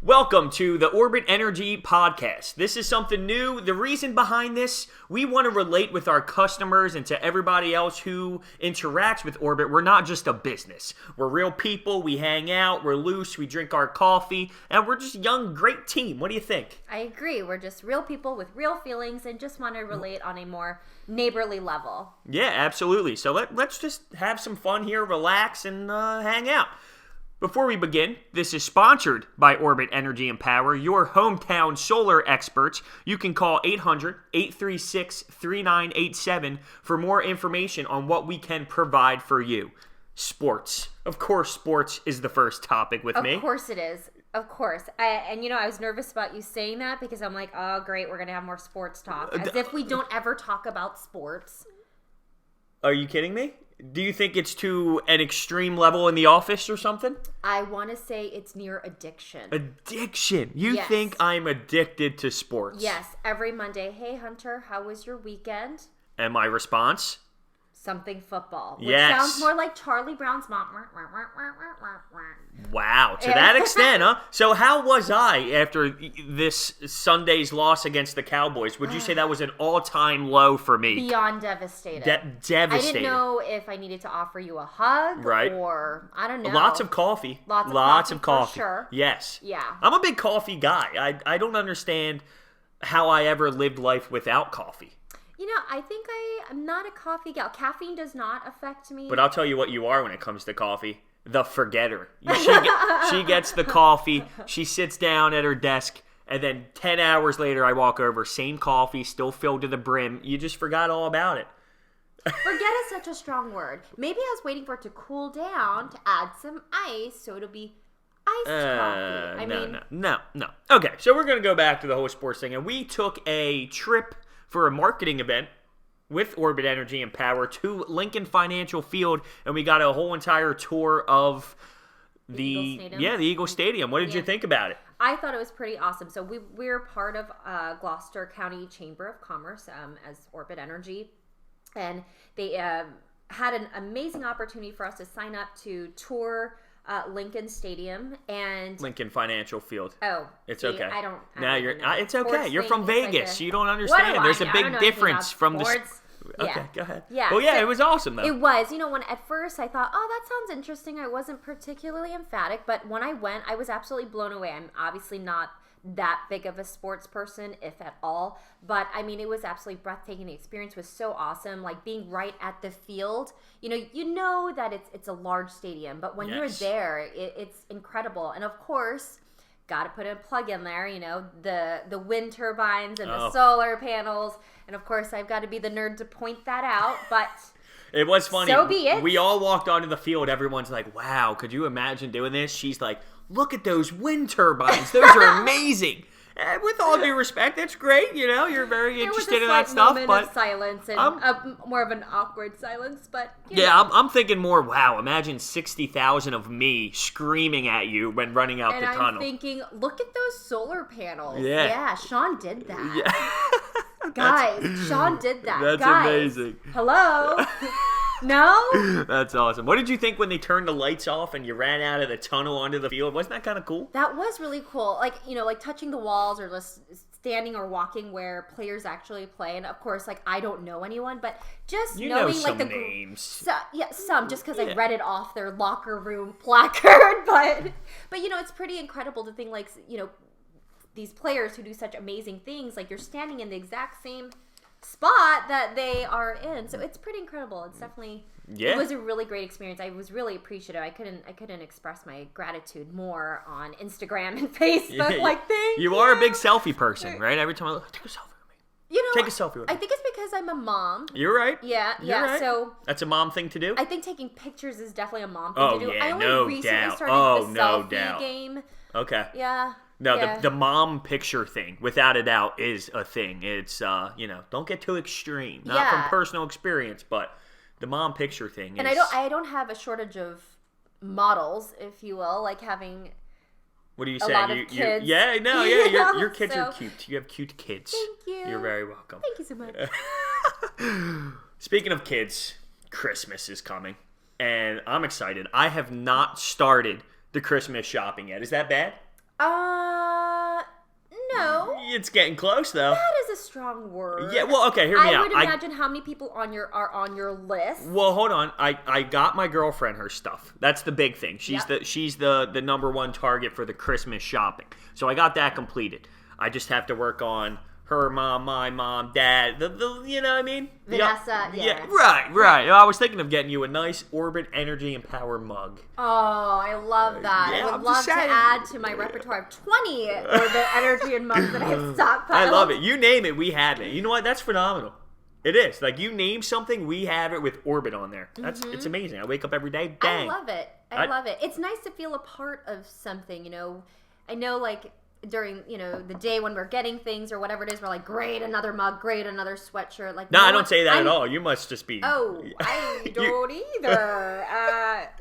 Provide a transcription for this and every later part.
Welcome to the Orbit Energy Podcast. This is something new. The reason behind this, we want to relate with our customers and to everybody else who interacts with Orbit. We're not just a business. We're real people. We hang out. We're loose. We drink our coffee. And we're just a young, great team. What do you think? I agree. We're just real people with real feelings and just want to relate on a more neighborly level. Yeah, absolutely. So let's just have some fun here, relax, and hang out. Before we begin, this is sponsored by Orbit Energy and Power, your hometown solar experts. You can call 800-836-3987 for more information on what we can provide for you. Sports. Of course, sports is the first topic with me. Of course it is. Of course. I was nervous about you saying that because I'm like, oh, great, we're going to have more sports talk. As if we don't ever talk about sports. Are you kidding me? Do you think it's to an extreme level in the office or something? I want to say it's near addiction. Addiction? You Yes. think I'm addicted to sports? Yes, every Monday. Hey, Hunter, how was your weekend? And my response? Something football. Which Yes. sounds more like Charlie Brown's mom. Wow, to that extent, huh? So how was I after this Sunday's loss against the Cowboys? Would you say that was an all-time low for me? Beyond devastated. Devastated. I didn't know if I needed to offer you a hug Right. or, I don't know. Lots of coffee. Lots of coffee, coffee. for sure. Yes. Yeah. I'm a big coffee guy. I don't understand how I ever lived life without coffee. You know, I think I'm not a coffee gal. Caffeine does not affect me. But I'll tell you what you are when it comes to coffee. The forgetter. She gets the coffee, she sits down at her desk, and then 10 hours later I walk over, same coffee, still filled to the brim. You just forgot all about it. Forget is such a strong word. Maybe I was waiting for it to cool down to add some ice so it'll be iced coffee. No. Okay, so we're going to go back to the whole sports thing. And we took a trip for a marketing event with Orbit Energy and Power to Lincoln Financial Field, and we got a whole entire tour of the Eagle Stadium. What did you think about it? I thought it was pretty awesome. So we're part of Gloucester County Chamber of Commerce as Orbit Energy, and they had an amazing opportunity for us to sign up to tour Lincoln Stadium and Lincoln Financial Field. Oh, it's okay. I don't It's okay. Sports You're from thing is Vegas. like You don't understand. There's a big difference from the. sports. Okay, go ahead. Yeah. Well, yeah, So it was awesome though. It was. When at first I thought, oh, that sounds interesting. I wasn't particularly emphatic, but when I went, I was absolutely blown away. I'm obviously not that big of a sports person, if at all, but I mean, it was absolutely breathtaking. The experience was so awesome, like being right at the field. You know that it's a large stadium, but when you're there, it's incredible. And of course, got to put a plug in there, the wind turbines and the solar panels. And of course, I've got to be the nerd to point that out, but it was funny. So be it. We all walked onto the field. Everyone's like, wow, could you imagine doing this? She's like, look at those wind turbines. Those are amazing. And with all due respect, that's great. You're very interested in that stuff. There was a slight moment of silence and more of an awkward silence. But I'm thinking more, wow, imagine 60,000 of me screaming at you when running out the tunnel. And I'm thinking, look at those solar panels. Yeah, Sean did that. Yeah. Guys, Sean did that. That's Guys, amazing. Hello? No? That's awesome. What did you think when they turned the lights off and you ran out of the tunnel onto the field? Wasn't that kind of cool? That was really cool. Like touching the walls or just standing or walking where players actually play. And of course, I don't know anyone, but just knowing some the names. Some just because I read it off their locker room placard. But it's pretty incredible to think these players who do such amazing things, you're standing in the exact same spot that they are in. So it's pretty incredible. It's definitely it was a really great experience. I was really appreciative. I couldn't express my gratitude more on Instagram and Facebook. Thank you. You are a big selfie person, right? Every time I look, take a selfie with me. Take a selfie with me. I think it's because I'm a mom. You're right. Yeah. Right. So that's a mom thing to do. I think taking pictures is definitely a mom thing to do. Yeah, I only no recently doubt. started the selfie game. Okay. Yeah. No, yeah. the mom picture thing, without a doubt, is a thing. It's, don't get too extreme. Not from personal experience, but the mom picture thing is... And I don't have a shortage of models, if you will, having... What are you a saying? lot of kids. Your kids are cute. You have cute kids. Thank you. You're very welcome. Thank you so much. Speaking of kids, Christmas is coming, and I'm excited. I have not started the Christmas shopping yet. Is that bad? No. It's getting close, though. That is a strong word. Yeah, well, okay, hear me I out. would imagine how many people are on your list. Well, hold on. I got my girlfriend her stuff. That's the big thing. She's the number one target for the Christmas shopping. So I got that completed. I just have to work on her mom, my mom, dad. The you know what I mean? Vanessa, yeah. Right. I was thinking of getting you a nice Orbit Energy and Power mug. Oh, I love that. Yeah, I I'm would just love to saying. add to my repertoire of 20 Orbit Energy and mugs that I have stockpiled. I love it. You name it, we have it. You know what? That's phenomenal. It is. Like, you name something, we have it with Orbit on there. It's amazing. I wake up every day, bang. I love it. I love it. It's nice to feel a part of something, you know. I know, like, during, you know, the day when we're getting things or whatever it is, we're like, great, another mug, great, another sweatshirt. Like, No, I don't say that at all. You must just be... Oh, I don't either.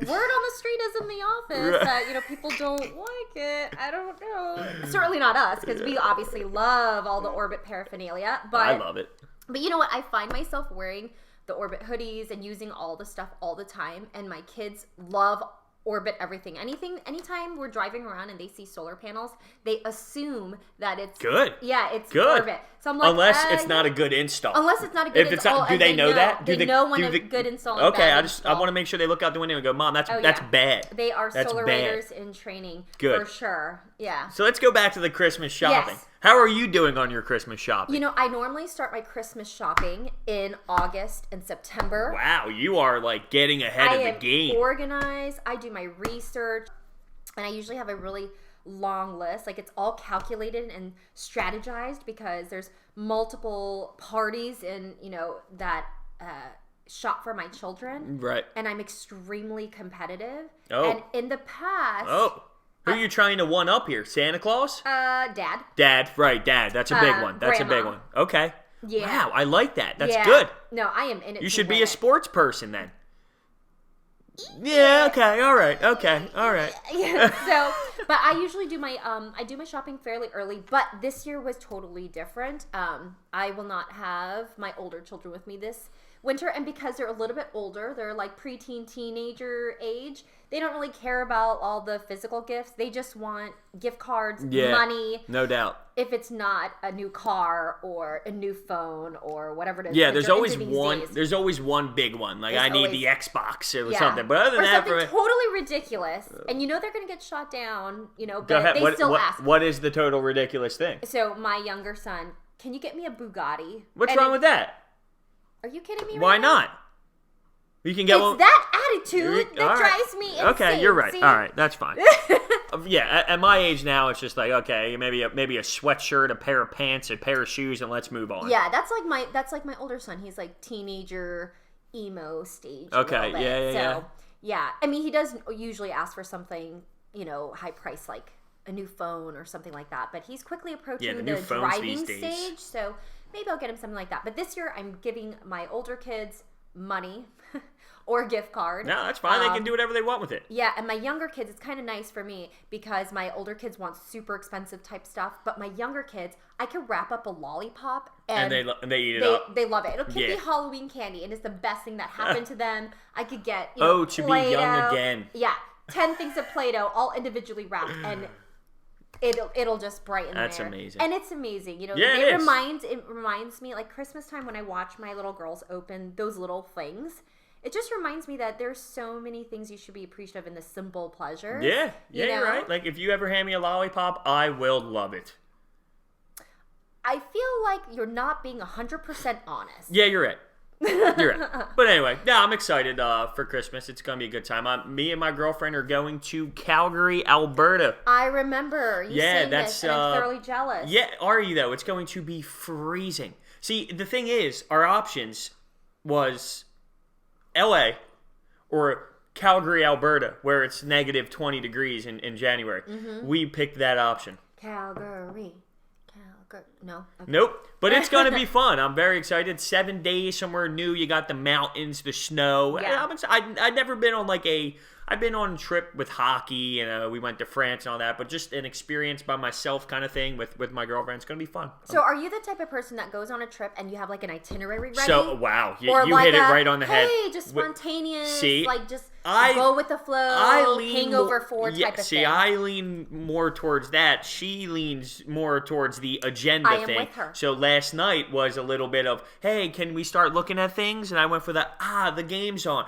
Word on the street is in the office that, you know, people don't like it. I don't know. Certainly not us, because we obviously love all the Orbit paraphernalia. But I love it. But you know what? I find myself wearing the Orbit hoodies and using all the stuff all the time, and my kids love Orbit everything. Anytime we're driving around and they see solar panels, they assume that it's Good. Yeah, it's Good. Orbit. So I'm like, Unless it's not a good install. Unless it's not a good If it's install. not, do and they know that? They know when a good install and Okay, bad I install. want to make sure they look out the window and go, Mom, that's Oh, that's yeah. bad. They are That's solar bad. raiders in training. Good. For sure. Yeah. So let's go back to the Christmas shopping. Yes. How are you doing on your Christmas shopping? You know, I normally start my Christmas shopping in August and September. Wow, you are like getting ahead I of am the game. organized. I do my research. And I usually have a really long list. Like, it's all calculated and strategized because there's multiple parties in, you know, that shop for my children. Right. And I'm extremely competitive. Oh. And in the past... Oh. Who are you trying to one up here? Santa Claus? Dad. Dad, right, Dad. That's a big one. That's a big Grandma. one. Okay. Yeah. Wow, I like that. That's Yeah. good. No, I am in it. You to should be win a it. sports person then. Yeah, okay, all right. So, but I usually do my shopping fairly early, but this year was totally different. I will not have my older children with me this winter, and because they're a little bit older, they're like preteen, teenager age, they don't really care about all the physical gifts. They just want gift cards, money. No doubt. If it's not a new car or a new phone or whatever it is. Yeah, that there's you're always into these one. days. There's always one big one. Like, I need the Xbox or something. But other than or that, something totally ridiculous, and you know they're gonna get shot down. You know, go but ahead. they still ask. What is the total ridiculous thing? So my younger son, can you get me a Bugatti? What's wrong with that? Are you kidding me? Why right now? not? You can get It's one. that attitude that All right. drives me insane. Okay, you're right. See? All right, that's fine. Yeah, at my age now, it's just like, okay, maybe a sweatshirt, a pair of pants, a pair of shoes, and let's move on. Yeah, that's like my older son. He's like teenager emo stage. a Okay, little bit. yeah. So yeah, I mean, he does usually ask for something, you know, high price, like a new phone or something like that. But he's quickly approaching the new the phones driving these days. stage, so maybe I'll get him something like that. But this year, I'm giving my older kids money or a gift card. No, that's fine. They can do whatever they want with it. Yeah, and my younger kids, it's kind of nice for me because my older kids want super expensive type stuff, but my younger kids, I can wrap up a lollipop and they eat it up. They love it. It can Yeah. be Halloween candy, and it's the best thing that happened to them. I could get To be young Play-Doh. again. Yeah, 10 things of Play-Doh, all individually wrapped, and it'll just brighten. That's there. amazing. And it's amazing. You know, Yeah, it is. it reminds me like Christmas time when I watch my little girls open those little things. It just reminds me that there's so many things you should be appreciative in the simple pleasures. Yeah, you know? you're right. Like, if you ever hand me a lollipop, I will love it. I feel like you're not being 100% honest. Yeah, you're right. You're right. But anyway, yeah, I'm excited for Christmas. It's going to be a good time. Me and my girlfriend are going to Calgary, Alberta. I remember you saying this, and I'm thoroughly jealous. Yeah, are you, though? It's going to be freezing. See, the thing is, our options was LA or Calgary, Alberta, where it's negative 20 degrees in January. Mm-hmm. We picked that option. Calgary. No. Okay. Nope. But it's going to be fun. I'm very excited. 7 days somewhere new. You got the mountains, the snow. Yeah. I'd never been on like a I've been on a trip with hockey, and we went to France and all that, but just an experience by myself kind of thing with my girlfriend. It's going to be fun. So are you the type of person that goes on a trip and you have like an itinerary ready? So, wow, you like hit it right on the head. Hey, just spontaneous, See, like just go with the flow, hangover type of thing. See, I lean more towards that. She leans more towards the agenda I am thing. with her. So last night was a little bit of, hey, can we start looking at things? And I went for the game's on.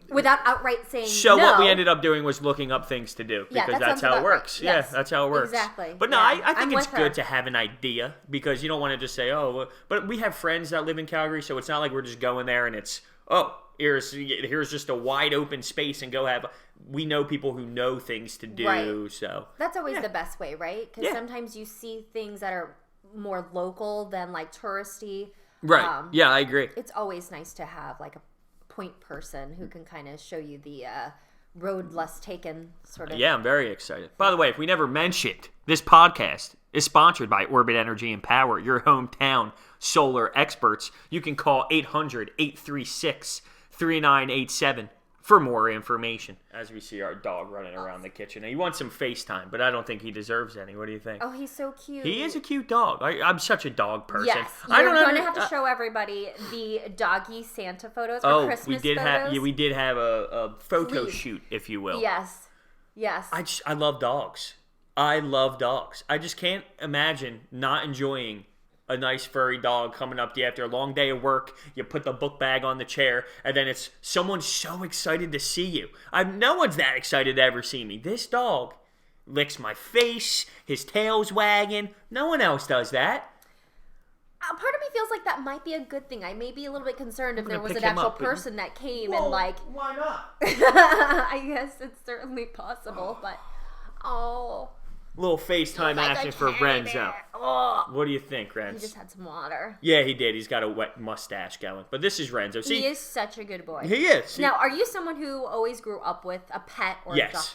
Without outright saying so no. what we ended up doing was looking up things to do because that's how it works. Right. Yes. Yeah, that's how it works. Exactly. But no, yeah. I think it's good her. to have an idea because you don't want to just say, oh, but we have friends that live in Calgary, so it's not like we're just going there and it's, oh, here's just a wide open space and go have. We know people who know things to do, right. So that's always the best way, right? Because sometimes you see things that are more local than like touristy. Right. Yeah, I agree. It's always nice to have like a point person who can kind of show you the road less taken sort of. Yeah, I'm very excited. By the way, if we never mentioned, this podcast is sponsored by Orbit Energy and Power, your hometown solar experts. You can call 800-836-3987 for more information. As we see our dog running around the kitchen. Now, you want some FaceTime, but I don't think he deserves any. What do you think? Oh, he's so cute. He is a cute dog. I'm such a dog person. Yes, you're going to have to show everybody the doggy Santa photos or Christmas photos. We did have a photo shoot, if you will. Yes. I love dogs. I love dogs. I just can't imagine not enjoying a nice furry dog coming up to you after a long day of work. You put the book bag on the chair, and then it's someone's so excited to see you. No one's that excited to ever see me. This dog licks my face, his tail's wagging. No one else does that. Part of me feels like that might be a good thing. I may be a little bit concerned if there was an pick him actual up, person that came and like. Why not? I guess it's certainly possible, but Little FaceTime action for Renzo. Oh. What do you think, Renzo? He just had some water. Yeah, he did. He's got a wet mustache going. But this is Renzo. See, he is such a good boy. He is. See, now, are you someone who always grew up with a pet or a dog? Yes.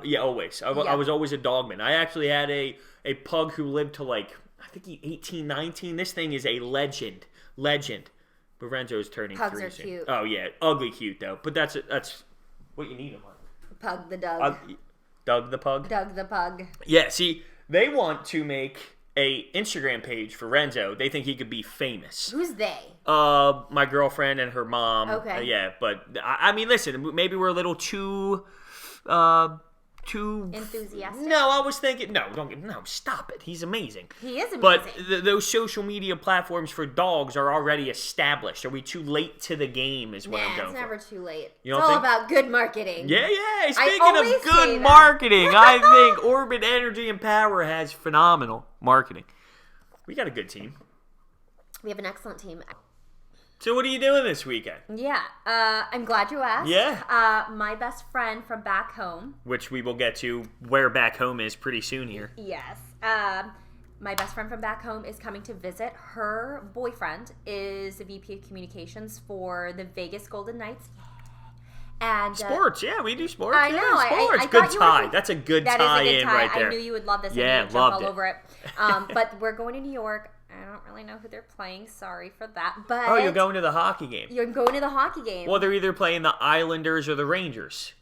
Yeah, always. I was always a dogman. I actually had a pug who lived to like, I think 18, 19. This thing is a legend. But Renzo's turning 3 Pugs are soon. cute. Oh, yeah. Ugly cute, though. But that's what you need him on. Pug the Doug. Doug the pug? Doug the pug. Yeah, see, they want to make a Instagram page for Renzo. They think he could be famous. Who's they? My girlfriend and her mom. Okay. Yeah, but I mean, listen, maybe we're a little too enthusiastic. No, I was thinking no, stop it. He's amazing. He is amazing. But those social media platforms for dogs are already established. Are we too late to the game is what I'm going it's never too late. You it's don't all think? about good marketing. Yeah. Speaking always of say good that. marketing, I think Orbit Energy and Power has phenomenal marketing. We got a good team. We have an excellent team. So what are you doing this weekend? Yeah, I'm glad you asked. Yeah. My best friend from back home. Which we will get to where back home is pretty soon here. Yes. My best friend from back home is coming to visit. Her boyfriend is the VP of Communications for the Vegas Golden Knights. And sports, yeah, we do sports. I know. Sports, I good thought tie. That's a good tie in right there. I knew you would love this. Yeah, I knew you'd loved jump all it. over it. But we're going to New York. I don't really know who they're playing. Sorry for that. But oh, you're going to the hockey game. You're going to the hockey game. Well, they're either playing the Islanders or the Rangers.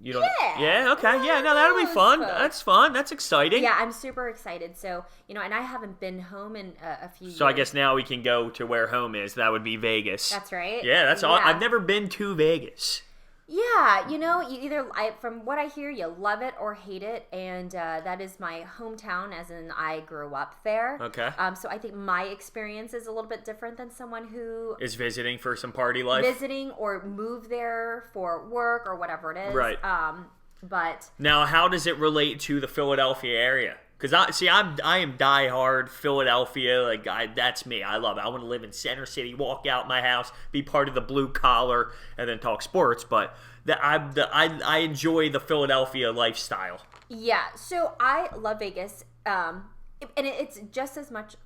You don't. Yeah. Yeah. Okay. Yeah. No, that'll be fun. That's fun. That's exciting. Yeah, I'm super excited. So and I haven't been home in a few years. So I guess now we can go to where home is. That would be Vegas. That's right. Yeah, that's all. I've never been to Vegas. Yeah, you either from what I hear, you love it or hate it, and that is my hometown, as in I grew up there. Okay. So I think my experience is a little bit different than someone who is visiting for some party life. Visiting or moved there for work or whatever it is. Right. But now, how does it relate to the Philadelphia area? Because I am diehard Philadelphia. Like that's me. I love it. I want to live in Center City, walk out my house, be part of the blue collar, and then talk sports. But I enjoy the Philadelphia lifestyle. Yeah. So I love Vegas, and it's just as much.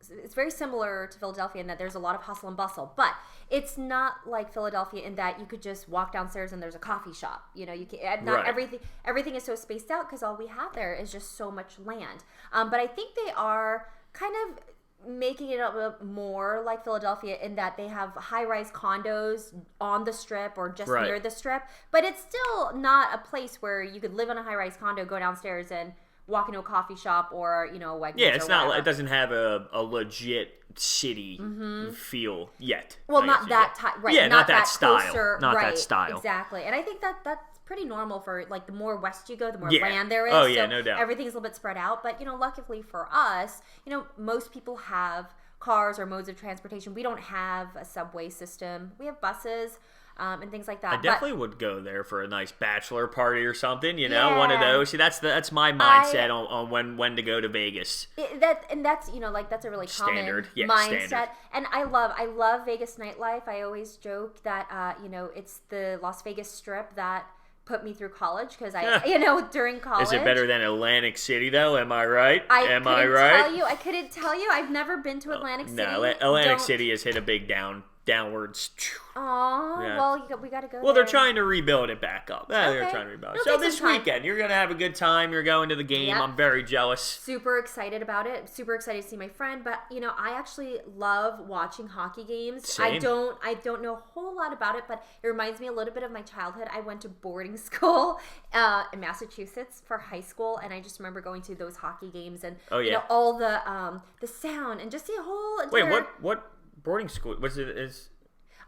It's very similar to Philadelphia in that there's a lot of hustle and bustle, but it's not like Philadelphia in that you could just walk downstairs and there's a coffee shop. You can not right. Everything is so spaced out because all we have there is just so much land. But I think they are kind of making it a bit more like Philadelphia in that they have high-rise condos on the strip or just near the strip, but it's still not a place where you could live in a high-rise condo, go downstairs and walk into a coffee shop or, you know, Wegmans. Yeah, it's or not. whatever. It doesn't have a legit city feel yet. Well, I not guess, that type, right? Yeah, not that style. Closer, not right, that style. Exactly, and I think that's pretty normal for, like, the more west you go, the more Yeah. land there is. Oh, yeah, so no doubt. Everything's a little bit spread out, but, you know, luckily for us, you know, most people have cars or modes of transportation. We don't have a subway system. We have buses. And things like that. I definitely would go there for a nice bachelor party or something, you know, one of Yeah. those. See, that's my mindset on when to go to Vegas. That's you know, like, that's a really common Standard. Yeah, mindset. standard. And I love Vegas nightlife. I always joke that you know, it's the Las Vegas Strip that put me through college because you know, during college. Is it better than Atlantic City though? Am I right? I Tell couldn't tell you. I've never been to Atlantic City. No, Atlantic City has hit a big downwards. Aw, Yeah. well, we got to go. Well, they're there. trying to rebuild it back up. They're Okay. trying to rebuild it. It'll So take this some time. weekend, you're going to have a good time. You're going to the game. Yep. I'm very jealous. Super excited about it. Super excited to see my friend. But you know, I actually love watching hockey games. Same. I don't know a whole lot about it, but it reminds me a little bit of my childhood. I went to boarding school in Massachusetts for high school, and I just remember going to those hockey games and Oh, you yeah. know, all the sound and just the whole Wait, entire, what boarding school? Was it?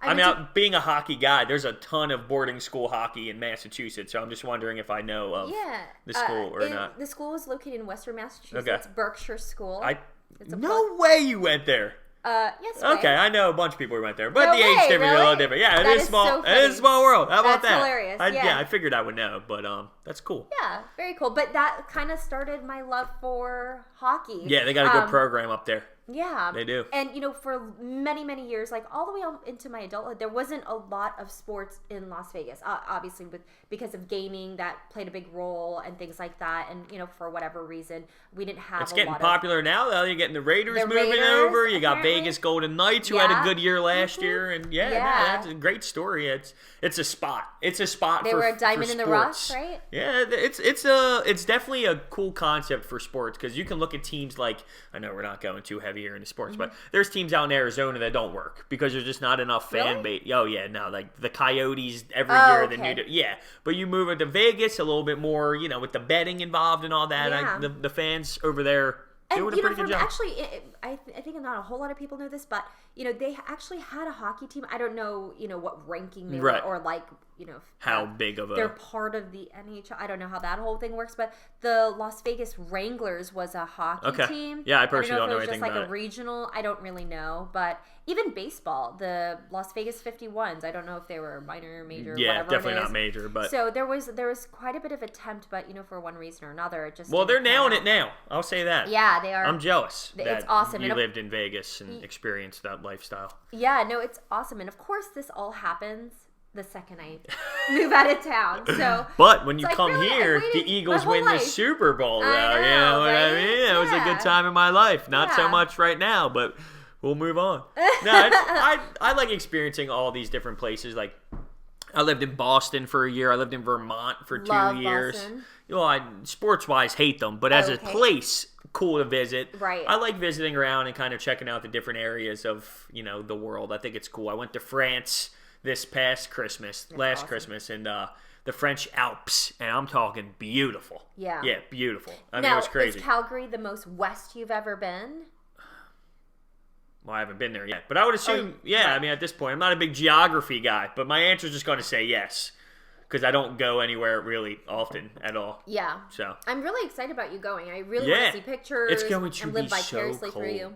I I went mean, being a hockey guy, there's a ton of boarding school hockey in Massachusetts, so I'm just wondering if I know of the school or not. The school is located in Western Massachusetts, Okay. Berkshire School. It's a No way you went there. Yes. Okay, way. I know a bunch of people who went there, but No the age way, difference is a really? little different. Yeah, it That is is small. so It funny. is a small world. How about That's that? hilarious, yeah. I figured I would know, but that's cool. Yeah, very cool. But that kind of started my love for hockey. Yeah, they got a good program up there. Yeah, They do. And you know, for many, many years, like all the way into my adulthood, there wasn't a lot of sports in Las Vegas. Obviously, because of gaming that played a big role and things like that. And you know, for whatever reason, we didn't have. It's a getting lot popular now. Though you're getting the Raiders The moving Raiders, over. You got apparently. Vegas Golden Knights, who had a Yeah. good year last year, and Yeah. that's a great story. It's a spot. It's a spot. They for, were a diamond for in the sports. rough, right? Yeah, it's definitely a cool concept for sports because you can look at teams like, I know we're not going too heavy here into sports, but there's teams out in Arizona that don't work because there's just not enough fan Really? base. Oh yeah, no, like the Coyotes every Oh, year. okay. Yeah, but you move into Vegas a little bit more, you know, with the betting involved and all that. Yeah. The fans over there doing And a you know, pretty good job. actually, I think not a whole lot of people know this, but you know, they actually had a hockey team. I don't know, you know, what ranking they Right. were, or like, you know, How big of a they're part of the NHL. I don't know how that whole thing works, but the Las Vegas Wranglers was a hockey Okay. team. Yeah, I personally don't don't know know if it was anything just like about a regional. I don't really know, but even baseball, the Las Vegas 51s. I don't know if they were minor, major, yeah, whatever definitely it is. not major, but So there was quite a bit of attempt, but you know, for one reason or another, it just well, they're didn't pan nailing out. it now. I'll say that. Yeah, they are. I'm jealous. It's that awesome. You And lived in Vegas and experienced that lifestyle. Yeah, no, it's awesome. And of course, this all happens the second I move out of town. So, But when you like, come really, I here, waited the Eagles my whole win the life. Super Bowl. I Though, you know, know what I right? mean? It was a Yeah. good time in my life. Not so Yeah. much right now, but we'll move on. No, I like experiencing all these different places. Like, I lived in Boston for a year. I lived in Vermont for 2 Love years. Boston. You know, I sports-wise hate them, but as a Okay. place, cool to visit. Right. I like visiting around and kind of checking out the different areas of, you know, the world. I think it's cool. I went to France this past Christmas, last awesome. Christmas, and the French Alps, and I'm talking beautiful. Yeah. Yeah, beautiful. I mean, now, it was crazy. is Calgary the most west you've ever been? Well, I haven't been there yet, but I would assume, yeah. right. I mean, at this point, I'm not a big geography guy, but my answer is just going to say yes, because I don't go anywhere really often at all. Yeah. So I'm really excited about you going. I really yeah, want to see pictures it's going to and be live so vicariously cold. through you.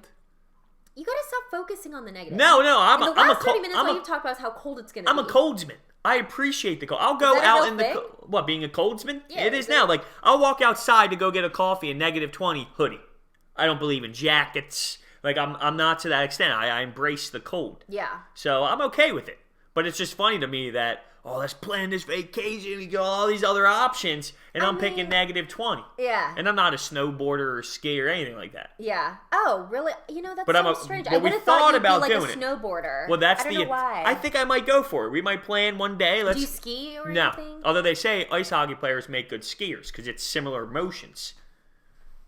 You gotta stop focusing on the negative. No, I'm In the a, I'm a last 30 cold. minutes, all you've talked about is how cold it's gonna I'm be. a coldsman. I appreciate the cold. I'll go that a out real in the thing? what being a coldsman. Yeah, it is is it? now. Like I'll walk outside to go get a coffee in -20 hoodie. I don't believe in jackets. Like I'm not to that extent. I embrace the cold. Yeah. So I'm okay with it. But it's just funny to me that, oh, let's plan this vacation. You got all these other options, and I'm picking -20. Yeah. And I'm not a snowboarder or skier or anything like that. Yeah. Oh, really? You know, that's But so I'm strange. but I we would have thought thought you'd about be like doing a it. snowboarder. Well, that's I don't know why. I think I might go for it. We might plan one day. Let's Do you ski or no. anything? Although they say ice hockey players make good skiers because it's similar motions.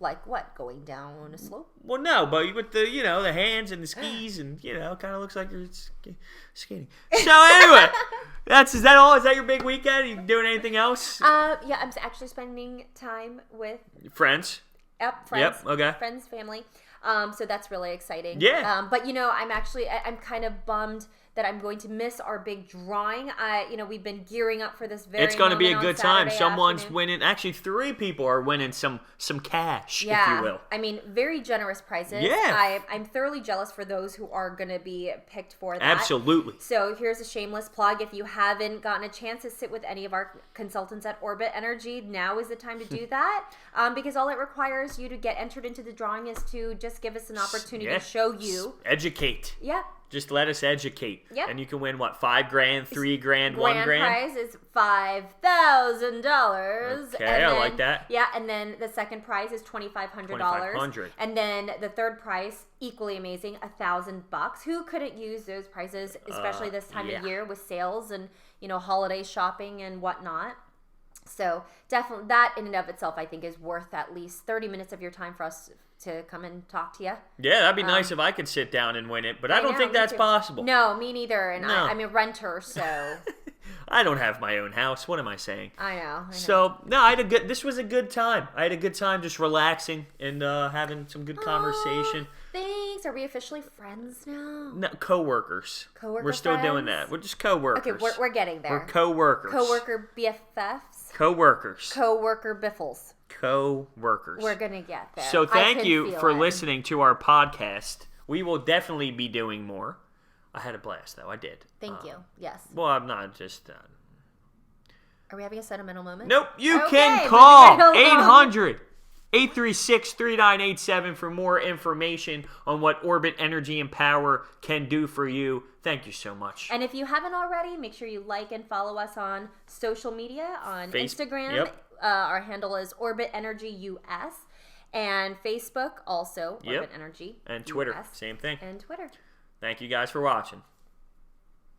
Like what? Going down a slope? Well, no, but with the the hands and the skis and kind of looks like you're skating. So anyway, is that all? Is that your big weekend? You doing anything else? Yeah, I'm actually spending time with Friends. Yep, friends. Yep. Okay. Friends, family. So that's really exciting. Yeah. But I'm kind of bummed that I'm going to miss our big drawing. We've been gearing up for this very. It's going to be a good time. Saturday Someone's afternoon. winning. Actually, 3 people are winning some cash, Yeah, if you will. I mean, very generous prizes. Yeah. I'm thoroughly jealous for those who are going to be picked for that. Absolutely. So here's a shameless plug. If you haven't gotten a chance to sit with any of our consultants at Orbit Energy, now is the time to do that. Because all it requires you to get entered into the drawing is to just give us an opportunity to show you. Educate. Yeah. Just let us educate. Yep. And you can win, what, $5 grand, $3 grand, $1 grand? Grand prize is $5,000. Okay, I like that. Yeah, and then the second prize is $2,500. $2,500. And then the third prize, equally amazing, $1,000. Who couldn't use those prizes, especially this time of year with sales and holiday shopping and whatnot? So definitely, that in and of itself, I think, is worth at least 30 minutes of your time for us to come and talk to you. Yeah, that'd be nice if I could sit down and win it, but I don't think that's possible. No, me neither. And No. I'm a renter, so I don't have my own house. What am I saying? I know. So no, this was a good time. I had a good time just relaxing and having some good conversation. Thanks. Are we officially friends now? No, co-workers. Co-worker We're still doing friends? that. We're just co-workers. Okay, we're getting there. We're co-workers. Co-worker BFFs. Co-workers. Co-worker biffles. Co-workers. We're gonna get there. So I thank can you feel for it. listening to our podcast. We will definitely be doing more. I had a blast, though. I did. Thank you. Yes. Well, I'm not just... Are we having a sentimental moment? Nope. You Okay, can call moving right along. 800-836-3987 for more information on what Orbit Energy and Power can do for you. Thank you so much. And if you haven't already, make sure you like and follow us on social media, on Instagram. Yep. Our handle is Orbit Energy US. And Facebook also, Yep. Orbit Energy And Twitter, US. same thing. And Twitter. Thank you guys for watching.